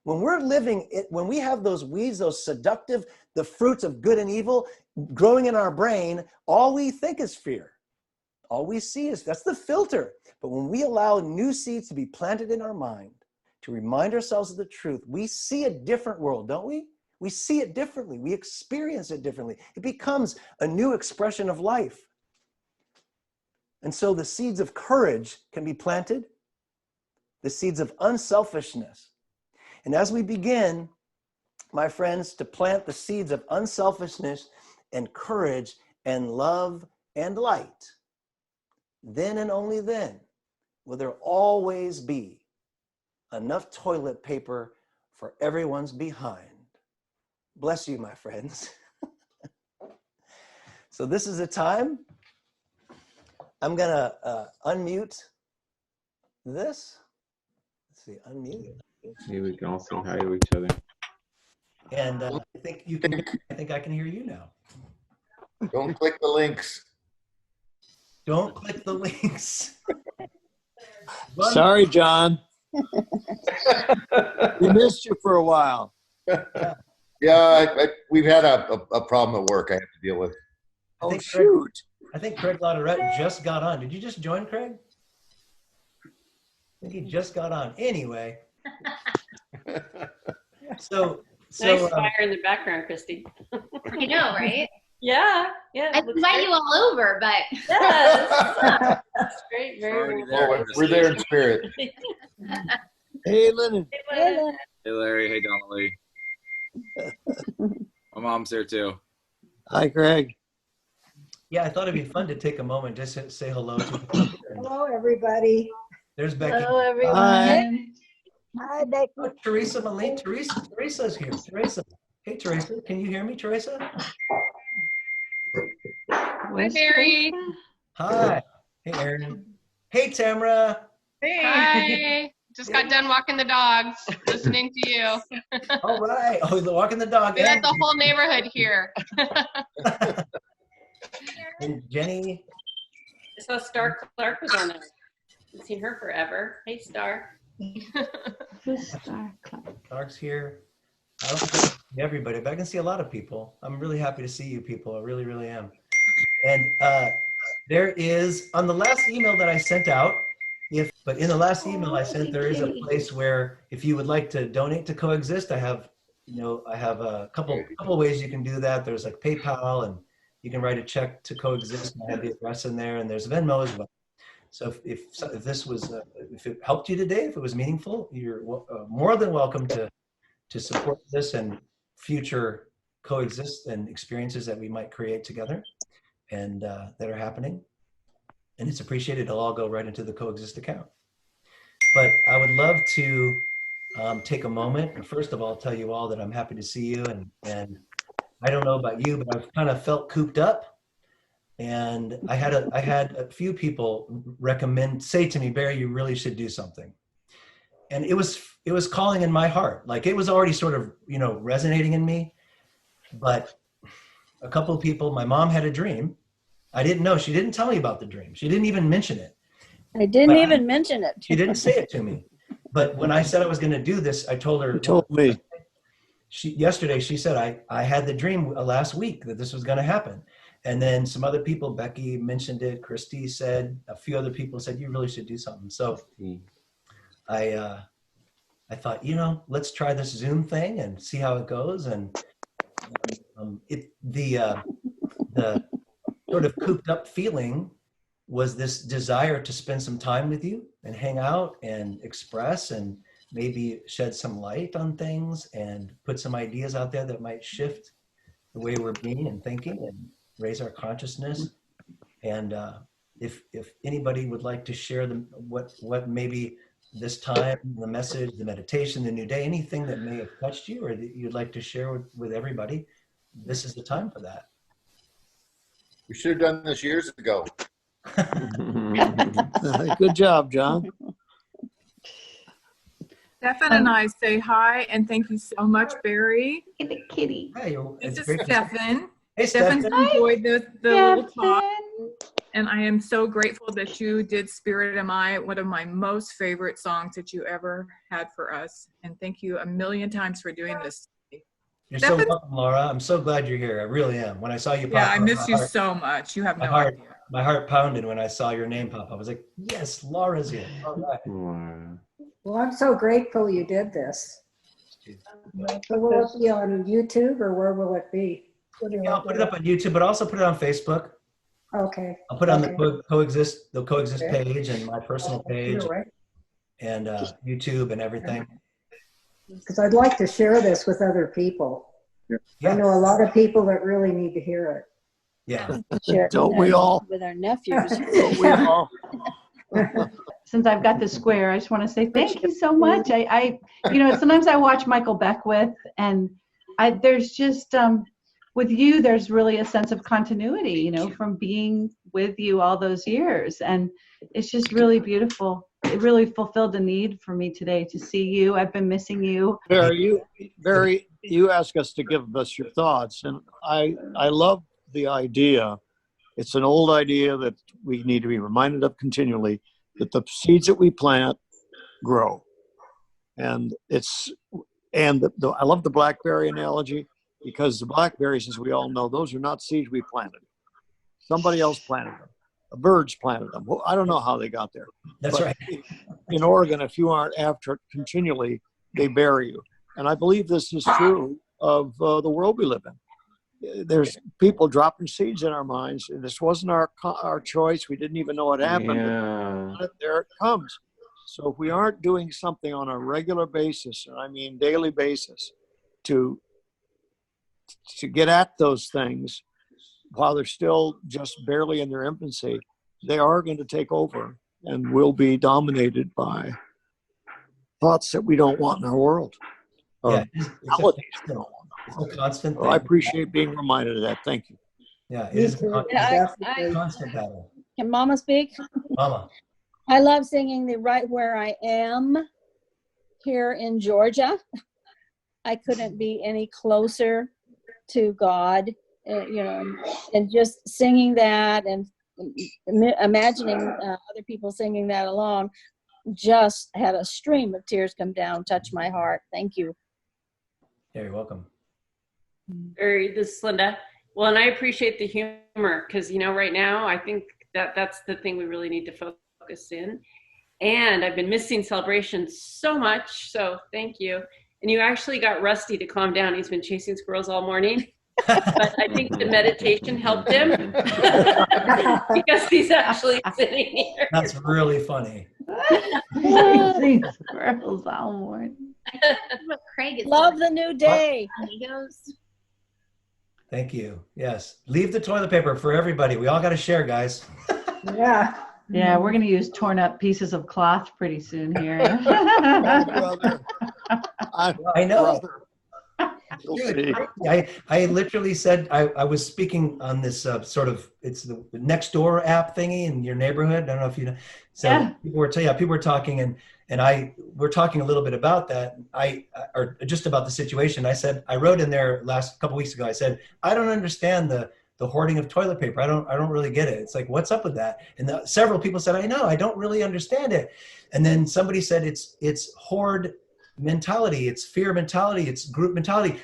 When we're living it, when we have those weeds, those seductive, the fruits of good and evil growing in our brain, all we think is fear. All we see is, that's the filter. But when we allow new seeds to be planted in our mind, to remind ourselves of the truth, we see a different world, don't we? We see it differently. We experience it differently. It becomes a new expression of life. And so the seeds of courage can be planted, the seeds of unselfishness. And as we begin, my friends, to plant the seeds of unselfishness and courage and love and light, then and only then will there always be enough toilet paper for everyone's behind. Bless you, my friends. So this is the time. I'm gonna unmute this. Let's see, unmute. Maybe we can all say hi to each other. And I think you can. I think I can hear you now. Don't click the links. Don't click the links. Sorry, John. We missed you for a while. Yeah, we've had a problem at work I have to deal with. Oh, Craig, shoot. I think Craig Lauderette just got on. Did you just join, Craig? I think he just got on. Anyway. So Nice fire in the background, Christy. You know, right? Yeah. I invite you all over, but Yes. That's great. Very well. Oh, we're there in spirit. Hey, Lennon. Hey, Hey Larry, hey Donnelly. My mom's there too. Hi, Craig. yeah, I thought it'd be fun to take a moment just to say hello to. Hello, everybody. There's Becky. Hello, everyone. Hi. Hi, Becky. Oh, Teresa Malene. Teresa's here. Teresa. Hey, Teresa. Can you hear me, Teresa? Hi, Barry. Hi. Hey, Aaron. Hey, Tamara. Hi. Just got done walking the dogs, listening to you. All right. Oh, the walking the dog. We got the whole neighborhood here. And Jenny. I saw Star Clark was on there. Haven't seen her forever. Hey, Star. who's Star? Clark's here. I don't see everybody, but I can see a lot of people. I'm really happy to see you people. I really, really am. And there is, on the last email that I sent out, but in the last email I sent, there is a place where if you would like to donate to Coexist, I have a couple ways you can do that. There's like PayPal, and you can write a check to Coexist, and I have the address in there, and there's Venmo as well. So if this was, if it helped you today, if it was meaningful, you're more than welcome to support this and future Coexist and experiences that we might create together and that are happening. And it's appreciated. It'll all go right into the Coexist account. But I would love to take a moment and first of all tell you all that I'm happy to see you, and I don't know about you, but I've kind of felt cooped up. And I had a few people say to me, Barry, you really should do something. And it was calling in my heart. Like it was already sort of, resonating in me. But a couple of people, my mom had a dream. I didn't know. She didn't tell me about the dream. She didn't even mention it. I didn't even mention it. She didn't say it to me. But when I said I was going to do this, I told her. You told me. Yesterday, she said, I had the dream last week that this was going to happen. And then some other people, Becky mentioned it, Christy said, a few other people said, you really should do something. So I thought, let's try this Zoom thing and see how it goes. And the sort of cooped up feeling was this desire to spend some time with you and hang out and express and maybe shed some light on things and put some ideas out there that might shift the way we're being and thinking and raise our consciousness. And if anybody would like to share what maybe this time, the message, the meditation, the new day, anything that may have touched you or that you'd like to share with everybody, this is the time for that. We should have done this years ago. Good job, John. Stefan and I say hi and thank you so much, Barry. The kitty. Hey, This is Stefan. Hey, Stefan's Stefan. enjoyed the little talk, and I am so grateful that you did Spirit Am I, one of my most favorite songs that you ever had for us. And thank you a million times for doing this. You're Stefan? so welcome, Laura. I'm so glad you're here. I really am. When I saw you pop Yeah, up, I miss you so much. You have no idea. My heart pounded when I saw your name pop up. I was like, yes, Laura's here. All right. Wow. Well, I'm so grateful you did this. So will it be on YouTube or where will it be? Yeah, I'll put it up on YouTube, but also put it on Facebook. Okay. I'll put it on Okay. the Coexist Okay. page and my personal page and YouTube and everything. Because I'd like to share this with other people. Yeah. I know a lot of people that really need to hear it. Yeah. Don't we all? With our nephews. Don't we all? since I've got the square, I just want to say thank you so much. Sometimes I watch Michael Beckwith, and there's just with you, there's really a sense of continuity, from being with you all those years, and it's just really beautiful. It really fulfilled the need for me today to see you. I've been missing you. Barry, you ask us to give us your thoughts, and I love the idea. It's an old idea that we need to be reminded of continually, that the seeds that we plant grow. And I love the blackberry analogy, because the blackberries, as we all know, those are not seeds we planted. Somebody else planted them. The birds planted them. Well, I don't know how they got there. That's right. In Oregon, if you aren't after it continually, they bury you. And I believe this is true of the world we live in. There's people dropping seeds in our minds, and this wasn't our choice. We didn't even know it happened. Yeah. But there it comes. So if we aren't doing something on a regular basis, and I mean daily basis, to get at those things while they're still just barely in their infancy, they are going to take over and will be dominated by thoughts that we don't want in our world. Yeah, It's a constant thing. I appreciate being reminded of that. Thank you. Yeah, it Me is too. a constant battle. Can Mama speak? Mama. I love singing the Right Where I Am here in Georgia. I couldn't be any closer to God, and just singing that and imagining other people singing that along, just had a stream of tears come down, touch my heart. Thank you. Yeah, you're welcome. This is Linda. Well, and I appreciate the humor, because, right now I think that's the thing we really need to focus in. And I've been missing celebrations so much, so thank you. And you actually got Rusty to calm down. He's been chasing squirrels all morning. But I think the meditation helped him because he's actually sitting here. That's really funny. Chasing squirrels all morning. What Craig is Love the new day. Amigos. Thank you. Yes. Leave the toilet paper for everybody. We all got to share, guys. Yeah. Yeah, we're going to use torn up pieces of cloth pretty soon here. I know. Dude, I literally said, I was speaking on this it's the next door app thingy in your neighborhood. I don't know if you know. So yeah. people were talking and we're talking a little bit about that. Or just about the situation. I said, I wrote in there last couple weeks ago, I said, I don't understand the hoarding of toilet paper. I don't really get it. It's like, what's up with that? And several people said, I know, I don't really understand it. And then somebody said, it's hoard mentality, it's fear mentality, it's group mentality.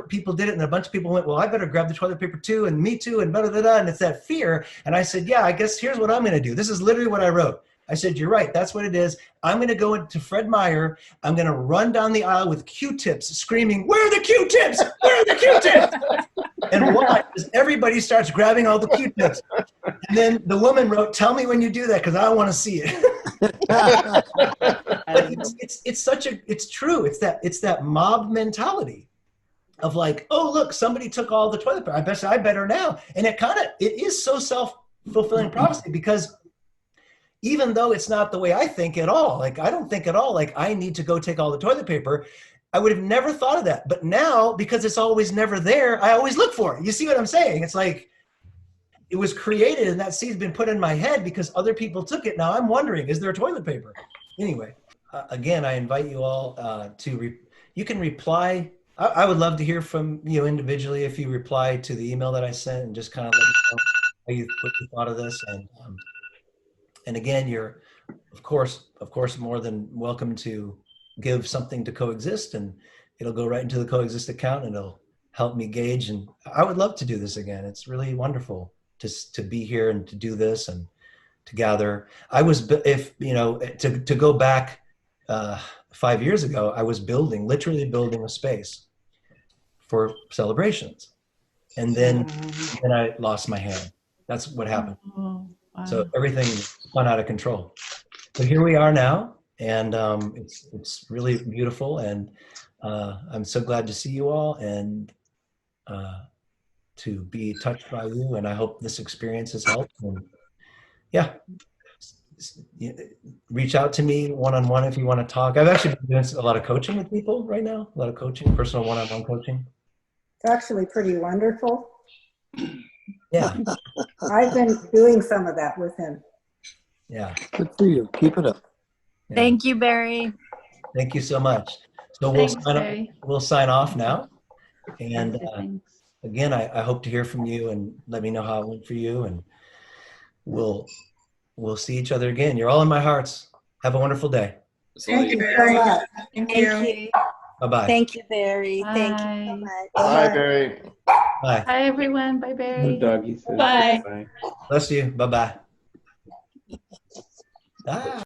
People did it and a bunch of people went, well, I better grab the toilet paper too, and me too, and blah, blah, blah, and it's that fear. And I said, yeah, I guess here's what I'm gonna do. This is literally what I wrote. I said, you're right, that's what it is. I'm gonna go into Fred Meyer, I'm gonna run down the aisle with Q-tips, screaming, where are the Q-tips? Where are the Q-tips? And watch as everybody starts grabbing all the Q-tips. And then the woman wrote, tell me when you do that, because I wanna see it. It's true. It's that mob mentality of like, oh, look, somebody took all the toilet paper. I better now. And it is so self-fulfilling prophecy, because even though it's not the way I think at all, like I don't think at all like I need to go take all the toilet paper, I would have never thought of that. But now, because it's always never there, I always look for it. You see what I'm saying? It's like, it was created and that seed's been put in my head because other people took it. Now I'm wondering, is there toilet paper? Anyway, again, I invite you all you can reply. I would love to hear from you individually if you reply to the email that I sent and just kind of let me know what you thought of this. And again, you're of course more than welcome to give something to Coexist, and it'll go right into the Coexist account and it'll help me gauge. And I would love to do this again. It's really wonderful to be here and to do this and to gather. To go back 5 years ago, I was literally building a space for celebrations. And then I lost my hand. That's what happened. Oh, wow. So everything spun out of control. So here we are now, and it's really beautiful. And I'm so glad to see you all and to be touched by you. And I hope this experience has helped. And yeah, reach out to me one-on-one if you want to talk. I've actually been doing a lot of coaching with people right now, a lot of coaching, personal one-on-one coaching. It's actually pretty wonderful. Yeah. I've been doing some of that with him. Yeah. Good for you. Keep it up. Yeah. Thank you, Barry. Thank you so much. So Thanks, Barry. we'll sign off now. And Thanks. again, I hope to hear from you and let me know how it went for you. And we'll see each other again. You're all in my hearts. Have a wonderful day. Thank you so much. Thank you. Bye-bye. Thank you, Barry. Bye. Thank you so much. Bye, Barry. Bye. Bye, everyone. Bye, Barry. Doggy says Bye. bye. Bless you. Bye-bye. Ah.